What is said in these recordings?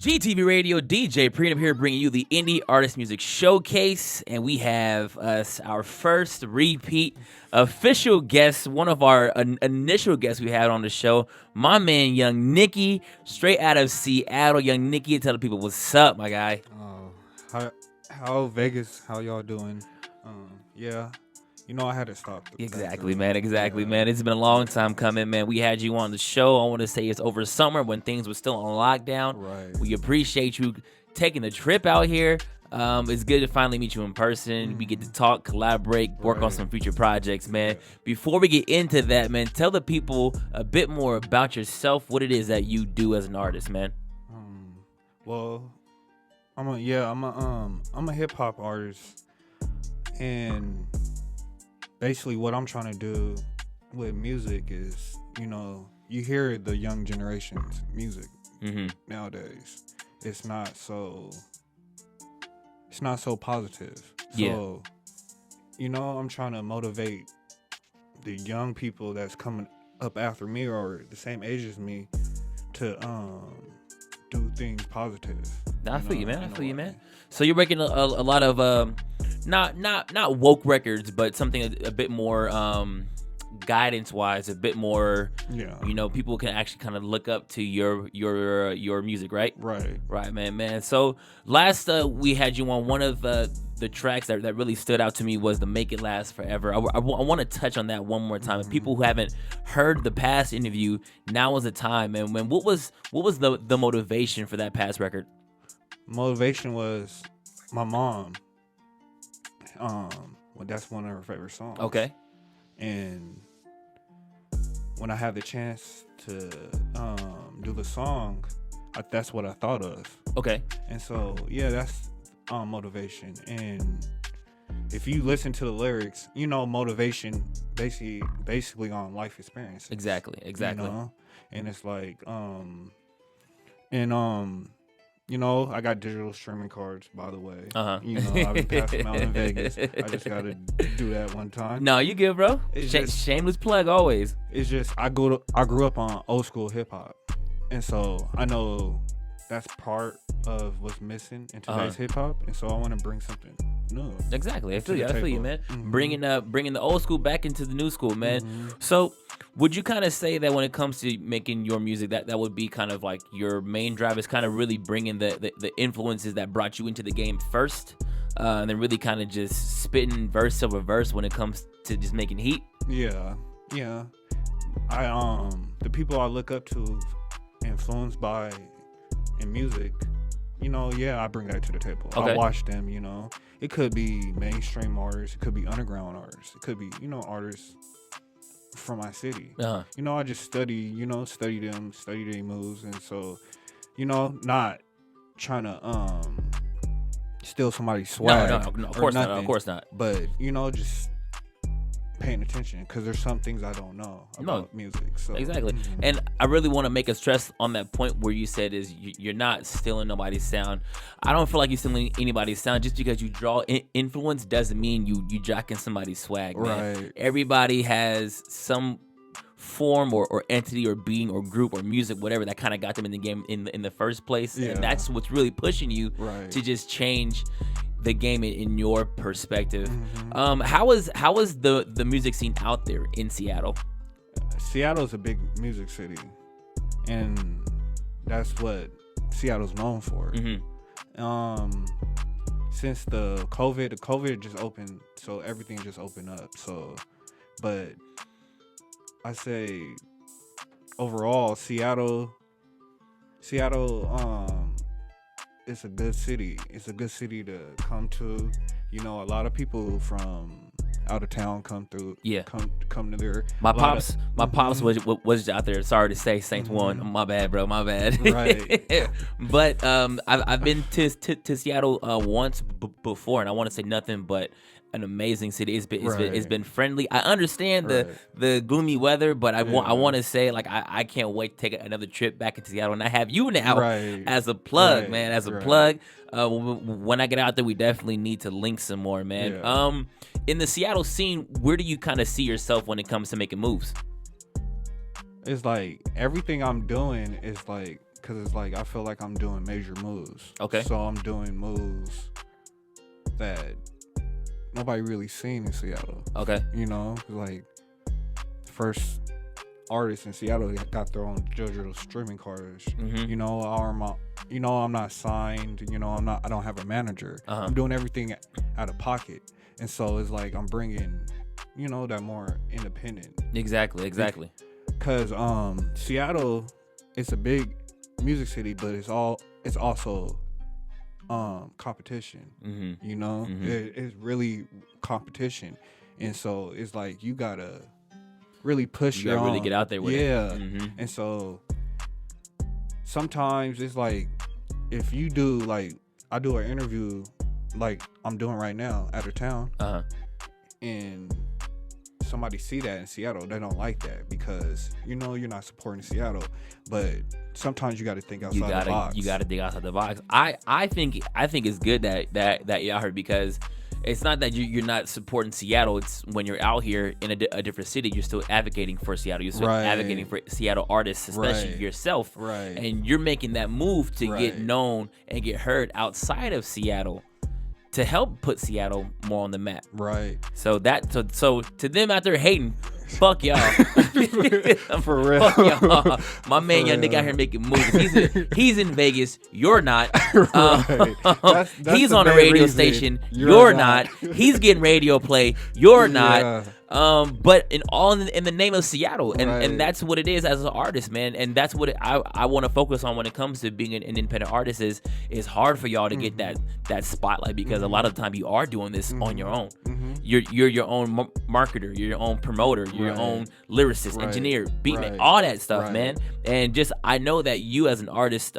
GTVRadio, DJ Prenup here bringing you the Indie Artist Music Showcase, and we have our first repeat official guest, one of our initial guests we had on the show, my man Young Nicky, straight out of Seattle. Young Nicky, tell the people what's up, my guy. How Vegas? How y'all doing? Yeah. You know, I had to stop. Exactly, man. It's been a long time coming, man. We had you on the show. I want to say it's over summer when things were still on lockdown. Right. We appreciate you taking the trip out here. It's good to finally meet you in person. We get to talk, collaborate, work on some future projects, man. Before we get into that, man, tell the people a bit more about yourself, what it is that you do as an artist, man. Well, I'm a hip hop artist, and basically what I'm trying to do with music is, you know, you hear the young generation's music nowadays. It's not so positive. So, you know, I'm trying to motivate the young people that's coming up after me or the same age as me to do things positive. I feel you, man. So you're making a lot of not woke records, but something a bit more guidance wise, a bit more. Yeah. You know, people can actually kind of look up to your music, right? Right, man. So last we had you on, one of the tracks that really stood out to me was the Make It Last Forever. I want to touch on that one more time. And people who haven't heard the past interview, now is the time. And what was the motivation for that past record? Motivation was my mom. Well, that's one of her favorite songs. Okay. And when I had the chance to do the song, that's what I thought of. Okay. And so, yeah, that's motivation. And if you listen to the lyrics, you know, motivation basically on life experience. Exactly. You know? And it's like, you know, I got digital streaming cards, by the way. You know, I've been passing them out in Vegas. I just got to do that one time. No, you good, bro. Shameless plug always. It's just I grew up on old school hip hop, and so I know that's part of what's missing in today's hip hop, and so I want to bring something new. Exactly, I feel you, man. Bringing the old school back into the new school, man. So, would you kind of say that when it comes to making your music, that would be kind of like your main drive is kind of really bringing the influences that brought you into the game first, and then really kind of just spitting verse over verse when it comes to just making heat? Yeah. I the people I look up to, influenced by in music, you know, I bring that to the table. Okay. I watch them, you know. It could be mainstream artists, it could be underground artists, it could be, you know, artists from my city. You know, I just study them, study their moves, and so, you know, not trying to steal somebody's swag. No, of course not. But, you know, just paying attention, because there's some things I don't know about music. So exactly. And I really want to make a stress on that point where you said is you're not stealing nobody's sound. I don't feel like you're stealing anybody's sound. Just because you draw influence doesn't mean you jacking somebody's swag, man. Right. Everybody has some form or entity or being or group or music, whatever, that kind of got them in the game in the first place. And that's what's really pushing you to just change the game in your perspective. How is the music scene out there in Seattle? Seattle's a big music city, and that's what Seattle's known for. Since the COVID just opened, so everything just opened up. So, but I say overall, Seattle, it's a good city. It's a good city to come to. You know, a lot of people from out of town come through. Come to their. My pops was out there. Sorry to say, Saints won. My bad, bro. My bad. Right. But I've been to Seattle once before, and I want to say nothing but an amazing city. It's been friendly. I understand the gloomy weather, but I want to say, like, I can't wait to take another trip back into Seattle, and I have you now as a plug, man. As a plug. When I get out there, we definitely need to link some more, man. In the Seattle scene, where do you kind of see yourself when it comes to making moves? It's like everything I'm doing is like, cause it's like I feel like I'm doing major moves. Okay. So I'm doing moves that nobody really seen in Seattle. Okay. You know, like first artists in Seattle got their own digital streaming cards. Mm-hmm. You know, I'm not signed. You know, I don't have a manager. Uh-huh. I'm doing everything out of pocket, and so it's like I'm bringing, you know, that more independent. Exactly. Because Seattle, it's a big music city, but it's also competition. Mm-hmm. You know, Mm-hmm. It's really competition, and so it's like you gotta really push You gotta really get out there with it. Mm-hmm. And so sometimes it's like if you do, like, I do an interview like I'm doing right now out of town, and somebody see that in Seattle, they don't like that because, you know, you're not supporting Seattle. But sometimes you got to think outside the box. You got to think outside the box. I think it's good that you're out here, because it's not that you're not supporting Seattle. It's when you're out here in a different city, you're still advocating for Seattle. You're still advocating for Seattle artists, especially yourself. Right. And you're making that move to get known and get heard outside of Seattle, to help put Seattle more on the map. Right. So to them out there hating, fuck y'all. For real. Fuck y'all. My man Young Nicky out here making moves. He's in Vegas. You're not. That's He's the on a main radio reason. station. You're not. He's getting radio play. You're not. Yeah. But in the name of Seattle, and Right. that's what it is as an artist, man. And that's what I want to focus on when it comes to being an independent artist. Is hard for y'all to get that spotlight, because a lot of the time you are doing this on your own. You're your own marketer, you're your own promoter, you're your own lyricist, engineer, beatman, all that stuff, man. And just I know that you as an artist,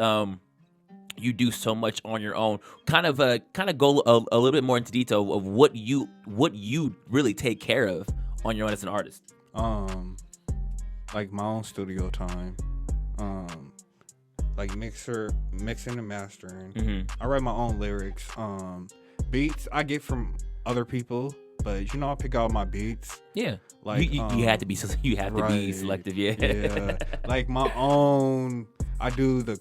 you do so much on your own. Kind of go a little bit more into detail of what you really take care of on your own as an artist. Like my own studio time, like mixing and mastering. I write my own lyrics. Beats I get from other people, but you know I pick out my beats. Yeah, like you have to be selective. Yeah. Like my own. I do the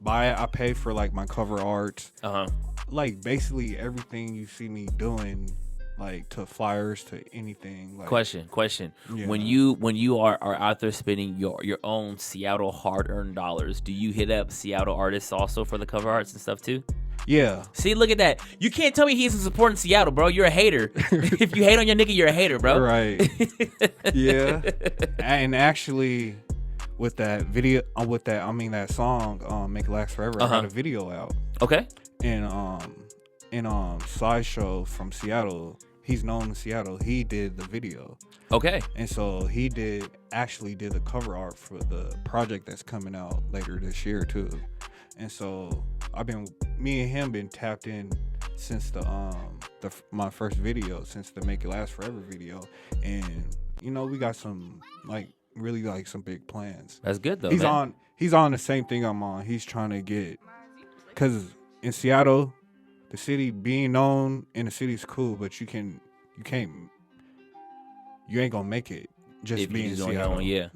I pay for like my cover art. Like basically everything you see me doing, like to flyers, to anything. Like, Question. Yeah. When you are out there spending your own Seattle hard-earned dollars, do you hit up Seattle artists also for the cover arts and stuff too? Yeah. See, look at that. You can't tell me he isn't supporting Seattle, bro. You're a hater. If you hate on your Nicky, you're a hater, bro. Right. Yeah. And actually, with that video, that song, "Make It Last Forever," I got a video out. Okay. And Sideshow from Seattle, he's known in Seattle. He did the video. Okay. And so he actually did the cover art for the project that's coming out later this year too. And so me and him been tapped in since my first video, since the "Make It Last Forever" video, and you know we got some really some big plans. That's good though. He's on the same thing I'm on. He's trying to get, because in Seattle, the city, being known in the city is cool, but you ain't gonna make it just if being you in just Seattle. Yeah.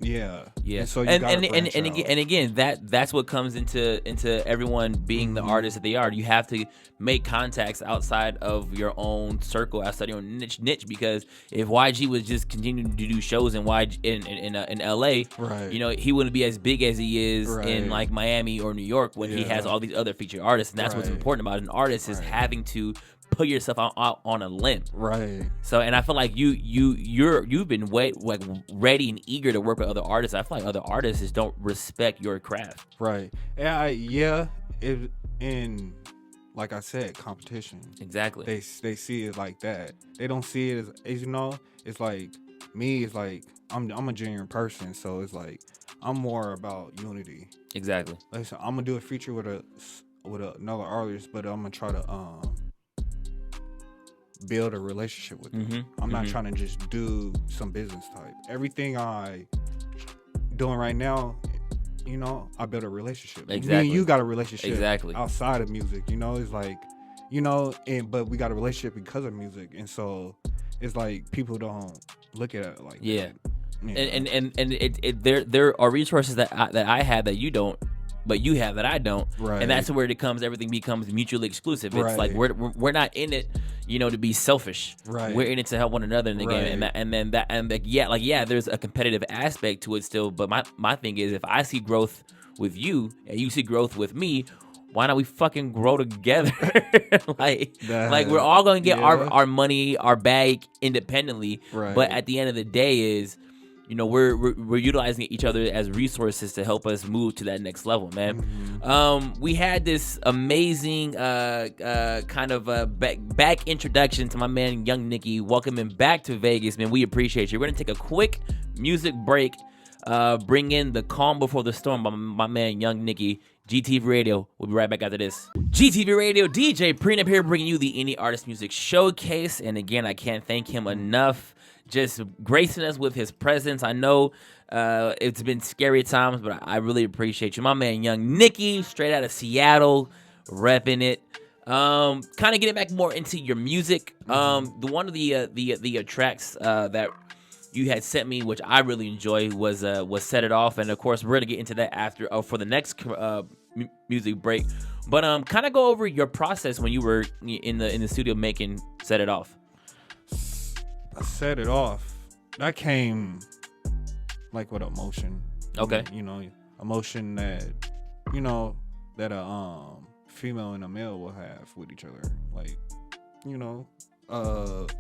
And so you and again, that's what comes into everyone being the artist that they are. You have to make contacts outside of your own circle, outside your own niche. Because if YG was just continuing to do shows in LA, right, you know, he wouldn't be as big as he is in like Miami or New York when he has all these other featured artists. And that's what's important about an artist, is having to put yourself out on a limb. Right. So, and I feel like you've been ready and eager to work with other artists. I feel like other artists just don't respect your craft. Right. In like I said, competition. Exactly. They see it like that. They don't see it as you know. It's like me. It's like I'm a genuine person, so it's like I'm more about unity. Exactly. Like, so I'm gonna do a feature with another artist, but I'm gonna try to build a relationship with them. I'm not trying to just do some business type. Everything I doing right now, you know, I built a relationship. Exactly. Me and you got a relationship outside of music. You know, it's like, you know, but we got a relationship because of music, and so it's like people don't look at it like that. there are resources that I have that you don't, but you have that I don't, Right. and that's where everything becomes mutually exclusive. It's like we're not in it, to be selfish. Right. We're in it to help one another in the game, and there's a competitive aspect to it still. But my thing is, if I see growth with you and you see growth with me, why not we fucking grow together? like we're all gonna get our money, our bag independently. Right. But at the end of the day is, we're utilizing each other as resources to help us move to that next level, man. Mm-hmm. We had this amazing kind of back introduction to my man Young Nicky. Welcome him back to Vegas, man. We appreciate you. We're gonna take a quick music break. Bring in the calm before the storm by my man Young Nicky. GTVRadio. We'll be right back after this. GTVRadio, DJ Prenup here, bringing you the Indie Artist Music Showcase. And again, I can't thank him enough, just gracing us with his presence. I know it's been scary times, but I really appreciate you. My man Young Nicky, straight out of Seattle, repping it. Kind of getting back more into your music. One of the tracks that you had sent me, which I really enjoy, was Set It Off, and of course we're gonna get into that after for the next music break. But kind of go over your process when you were in the studio making Set It Off. Set It Off. That came like with emotion. Okay. Emotion that that a female and a male will have with each other. Like,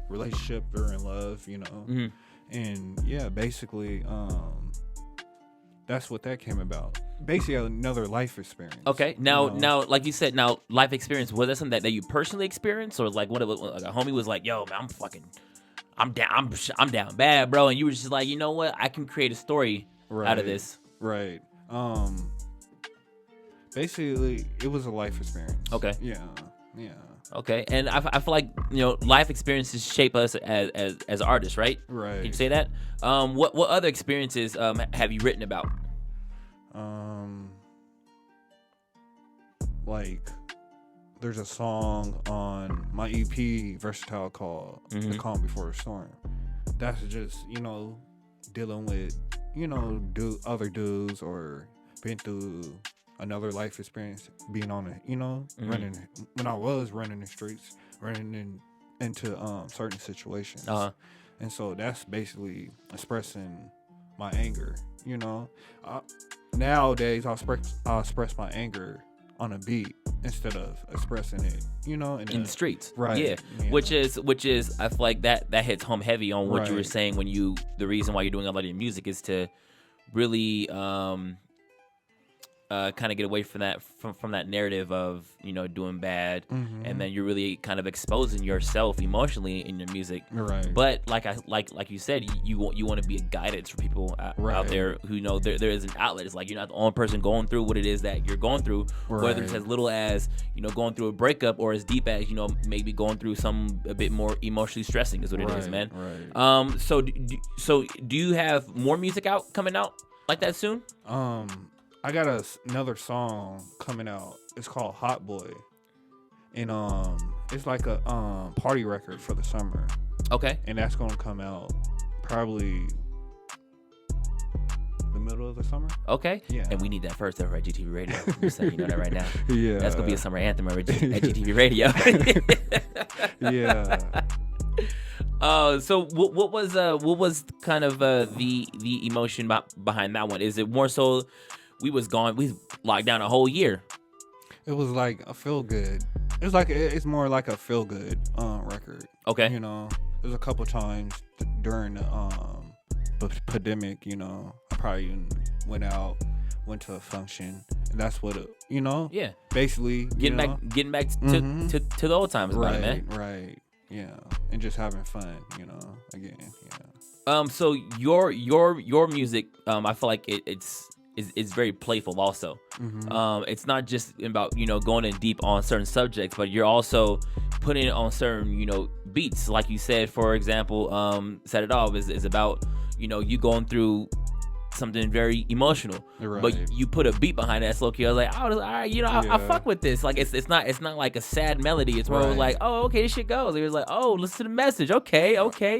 relationship or in love. Mm-hmm. And yeah, basically, that's what that came about. Basically, another life experience. Okay, now, like you said, life experience, was that something that you personally experienced, or like what it was, like a homie was like, "Yo, man, I'm down bad, bro," and you were just like, you know what, I can create a story out of this. Right. Basically, it was a life experience. Okay. Yeah. Okay, and I feel like life experiences shape us as artists, right? Right. Can you say that? What other experiences have you written about? Like, there's a song on my EP Versatile called "The Calm Before the Storm." That's just dealing with other dudes or been through another life experience, being on it, running when I was running the streets, running into certain situations. And so that's basically expressing my anger. Nowadays I'll express my anger on a beat instead of expressing it, in the streets. Right. Yeah. Which is I feel like that hits home heavy on what you were saying when the reason why you're doing a lot of your music is to really kind of get away from that narrative of doing bad, and then you're really kind of exposing yourself emotionally in your music. Right. But like you said, you want to be a guidance for people out there who know there is an outlet. It's like you're not the only person going through what it is that you're going through, whether it's as little as going through a breakup or as deep as maybe going through a bit more emotionally stressing is what it is, man. Right. So do you have more music coming out like that soon? I got another song coming out. It's called Hot Boy. And it's like a party record for the summer. Okay. And that's gonna come out probably the middle of the summer. Okay. Yeah. And we need that first over at GTV Radio. I'm just letting you know that right now. Yeah. That's gonna be a summer anthem over at GTV Radio. Yeah. So what was kind of the emotion behind that one? Is it more so we locked down a whole year? It was like a feel good. It's more like a feel good record. Okay. There's a couple times during the pandemic, I probably went to a function, and that's what yeah, basically getting back to the old times about it, man. Right. Yeah, and just having fun, again. Yeah. So your music, I feel like it's very playful also. It's not just about going in deep on certain subjects, but you're also putting it on certain beats. Like you said, for example, Set It Off is about you going through something very emotional. Right. But you put a beat behind it that's low key. I was like, all right, I fuck with this. Like it's not like a sad melody. It's more like, oh, okay, this shit goes. It was like, oh, listen to the message. Okay.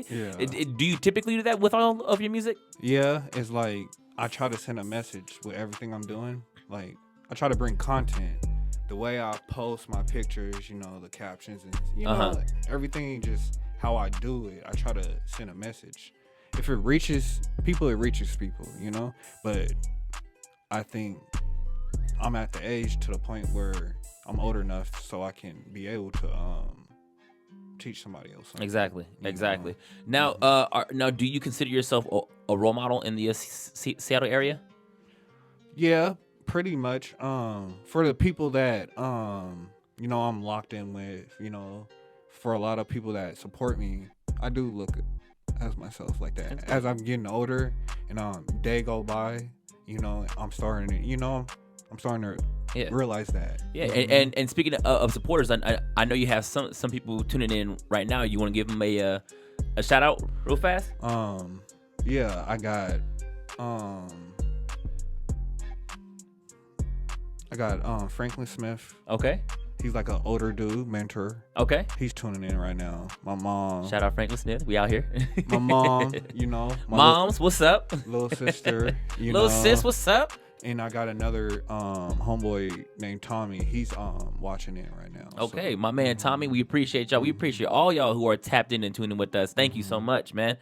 Yeah. Do you typically do that with all of your music? Yeah, it's like I try to send a message with everything I'm doing. Like I try to bring content. The way I post my pictures, the captions, and everything, just how I do it. I try to send a message. If it reaches people, it reaches people, But I think I'm at the age to the point where I'm old enough so I can be able to teach somebody else something. Exactly. Now, now, do you consider yourself a role model in the Seattle area? Yeah, pretty much. For the people that I'm locked in with, for a lot of people that support me, I do look as myself like that. As I'm getting older and day go by, I'm starting to realize that. Yeah, and speaking of supporters, I know you have some people tuning in right now. You want to give them a shout out real fast? Yeah, I got Franklin Smith. Okay. He's like an older dude, mentor. Okay. He's tuning in right now. My mom. Shout out Franklin Smith. We out here. My mom, Moms, what's up? Little sister, Little sis, what's up? And I got another homeboy named Tommy. He's watching it right now. Okay, my man Tommy, we appreciate y'all. We appreciate all y'all who are tapped in and tuning with us. Thank you so much, man.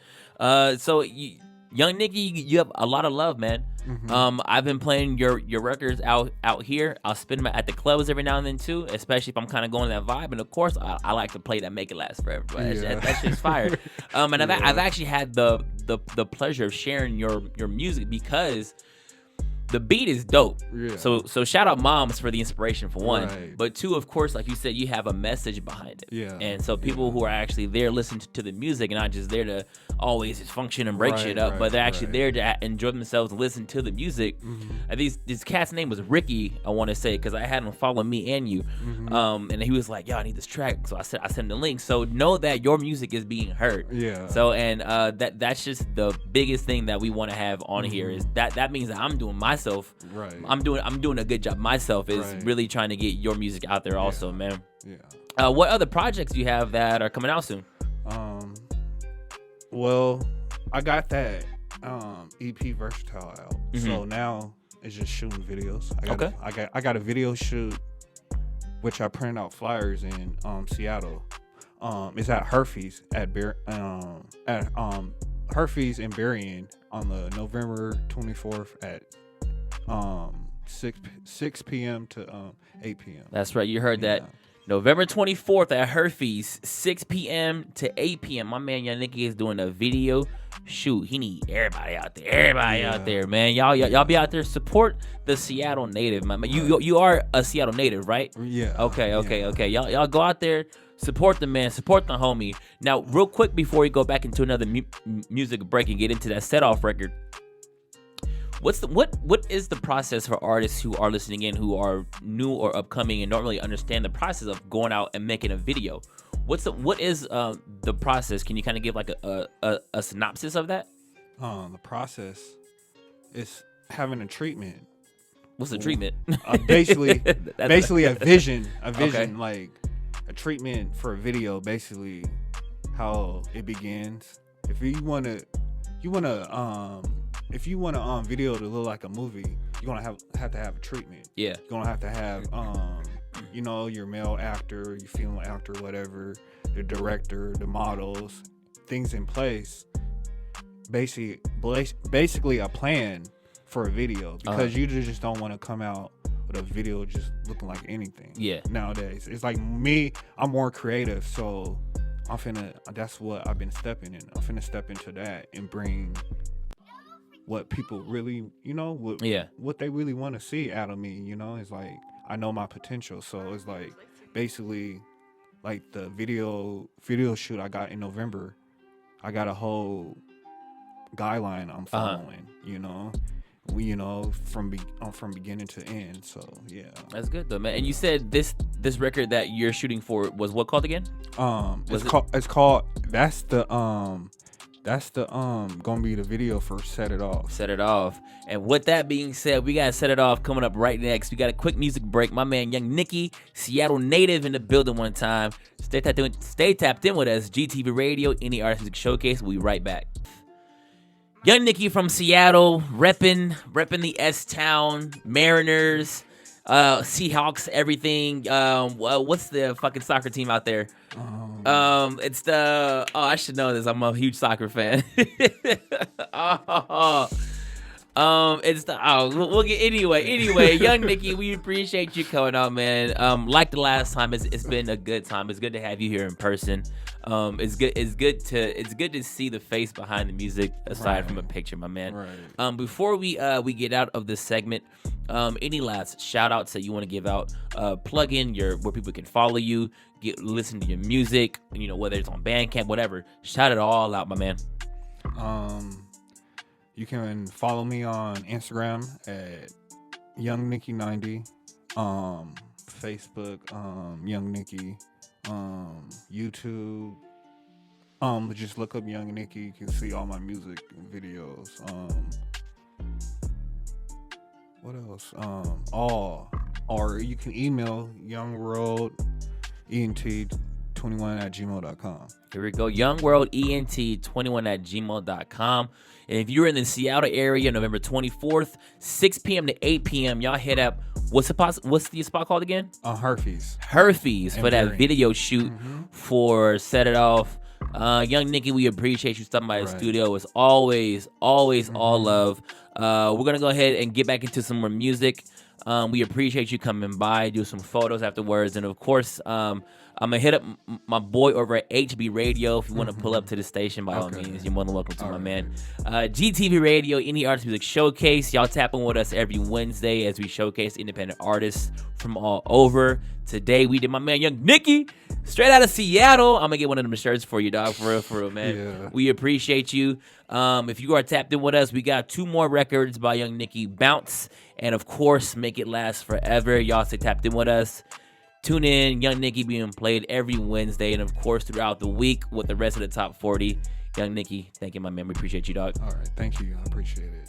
Young Nicky, you have a lot of love, man. I've been playing your records out here. I'll spin them at the clubs every now and then too, especially if I'm kind of going that vibe. And of course, I like to play that Make It Last Forever. But that shit's fire. And I've actually had the pleasure of sharing your music because the beat is dope. Yeah. So shout out Moms for the inspiration for one. Right. But two, of course, like you said, you have a message behind it. Yeah. And so people who are actually there listening to the music and not just there to always just function and break shit up, but they're actually there to enjoy themselves and listen to the music. This cat's name was Ricky, I want to say, because I had him follow me and you. And he was like, yo, I need this track. So I sent him the link. So know that your music is being heard. Yeah. So and that's just the biggest thing that we want to have on here is that means that I'm doing myself. Right. I'm doing a good job myself is really trying to get your music out there also, man. Yeah. What other projects do you have that are coming out soon? Well, I got that EP Versatile out. So now it's just shooting videos. I got a video shoot which I printed out flyers in Seattle. It's at Herfey's at Herfey's in Berrien on the November 24th at 6 p.m. to 8 p.m. That's right. You heard that. November 24th at Herfey's, 6 p.m. to 8 p.m. My man Young Nicky is doing a video shoot. He need everybody out there. Everybody out there, man. Y'all be out there. Support the Seattle native, man. You are a Seattle native, right? Yeah. Okay. Y'all go out there. Support the man. Support the homie. Now, real quick before we go back into another music break and get into that set off record. What is the process for artists who are listening in who are new or upcoming and don't really understand the process of going out and making a video? What is the process? Can you kind of give like a synopsis of that? The process is having a treatment. What's the treatment? Basically a vision, like a treatment for a video. Basically, how it begins. If you want a video to look like a movie, you're gonna have to have a treatment. Yeah. You're gonna have to have your male actor, your female actor, whatever, the director, the models, things in place. Basically a plan for a video because you just don't want to come out with a video just looking like anything. Yeah. Nowadays, it's like me. I'm more creative, so that's what I've been stepping in. I'm finna step into that and bring what people really, what they really want to see out of me, it's like, I know my potential. So it's like, basically, like the video shoot I got in November, I got a whole guideline I'm following, from beginning to end. So yeah, that's good though, man. And you said this record that you're shooting for was what called again? It's called that's the That's the gonna be the video for Set It Off. Set It Off. And with that being said, we got Set It Off coming up right next. We got a quick music break. My man Young Nicky, Seattle native, in the building one time. Stay tapped in with us. GTV Radio, Any Artist Music Showcase. We'll be right back. Young Nicky from Seattle, repping the S-Town, Mariners, Seahawks, everything. What's the fucking soccer team out there? It's the. Oh, I should know this. I'm a huge soccer fan. It's the. Oh, we'll get anyway. Young Nicky, we appreciate you coming on, man. Like the last time, it's been a good time. It's good to have you here in person. It's good to see the face behind the music aside from a picture, my man. Right. Before we get out of this segment, any last shout outs that you want to give out? Plug in where people can follow you, listen to your music, whether it's on Bandcamp, whatever. Shout it all out, my man. You can follow me on Instagram at Young Nicky 90, Facebook, Young Nicky, YouTube. Just look up Young Nicky. You can see all my music and videos. What else? Or you can email youngworldent21@gmail.com. Here we go. youngworldent21@gmail.com. And if you're in the Seattle area, November 24th, 6 p.m. to 8 p.m., y'all hit up. What's the spot called again? Herfy's For that video shoot for Set It Off. Young Nicky, we appreciate you stopping by the studio. It's always all love. We're going to go ahead and get back into some more music. We appreciate you coming by, do some photos afterwards. And, of course, I'm going to hit up my boy over at GTVRadio. If you want to pull up to the station, by all means, you're more than welcome to, my man. GTV Radio, Any Artist Music Showcase. Y'all tapping with us every Wednesday as we showcase independent artists from all over. Today, we did my man Young Nicky, straight out of Seattle. I'm going to get one of them shirts for you, dog, for real, man. Yeah. We appreciate you. If you are tapped in with us, we got 2 more records by Young Nicky, Bounce, and, of course, Make It Last Forever. Y'all stay tapped in with us. Tune in, Young Nicky being played every Wednesday, and of course throughout the week with the rest of the top 40. Young Nicky, thank you, my man. We appreciate you, dog. All right, thank you. I appreciate it.